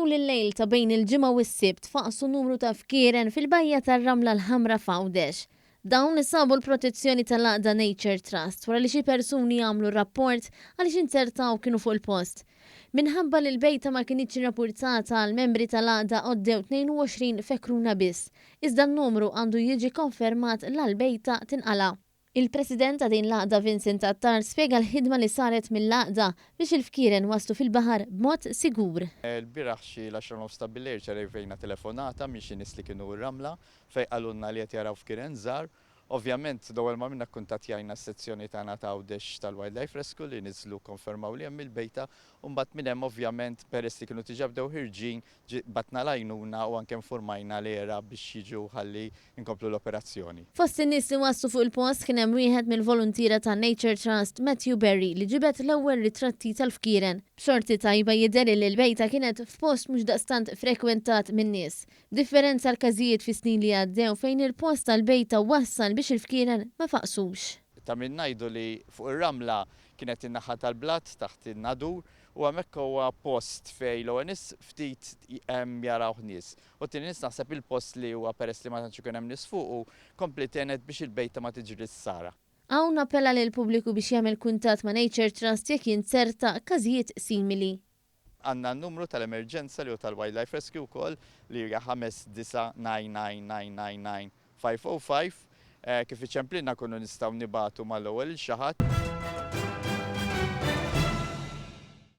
Matul il-lejl ta' bejn il-ġimgħa u s-sibt faqsu numru ta' fkieren fil-bajja tar-Ramla l-Ħamra f'Għawdex. Dawn isabu l-protezzjoni tal-Għaqda Nature Trust wara li xi persuni għamlu rapport għaliex insertaw kienu fuq il-post. Minħabba li l-bejta ma kienitx rapportata għal membri tal-Għaqda għoddew 22 fekruna biss, iżda n-numru għandu jiġi konfermat l-bejta tinqala. Il-President ta' din l-Għaqda Vincent Attar spjega l-ħidma li saret mill-Għaqda biex il-fkieren waslu fil-baħar b'mod sigur. Il-biraħ xi l-10 ta' bil-lejl ċerejvejna telefonata minn xi nies li kienu r-Ramla fejn qalulna li qed jaraw fkieren żgħar. Ovvjament, dawel ma minna kuntattjajna s-sezzjoni tagħna ta' Għawdex tal-Wildlife Rescue li niżlu konfermaw li hemm il-bejta u mbagħad minn hemm ovvjament peress li kienu diġà bdew ħirġin batna lajnuna u anke informajna l-era biex jiġu ħalli nkomplu l-operazzjoni. Fost in-nies li waslu fuq il-post kien hemm wieħed mill-volontiera ta' Nature Trust Matthew Berry li ġibet l-ewwel ritratti tal-fkieren. B'xorti tajba jidher li l-bejta kienet f'post mhux daqstant frekwentat min-nies. Differenza l-każijiet fi snin li għaddew fejn il-post tal-bejta wassal biex il-fkieren ma faqsux. Ta' minn ngħidu li fuq ir-Ramla kienet in-naħa tal-Blatt taħt in-Nadur u hemmhekk huwa post fejn l-ewwel nies ftit jaraw nies. U tieni nies naħseb il-post li huwa peress li ma tantx ikun hemm nies fuq u kompli tenet biex il-bejta ma tiġri s-sara. Hawn appella lil pubbliku biex jagħmel kuntatt ma' Nature Trust jekk jinserta każijiet simili. Għandna n-numru tal-emerġenza li hu tal-Wildlife Rescue wkoll li hija 5999999 505 kif iċemplina kunu nistgħu nibatu mal-ewwel xi ħadd.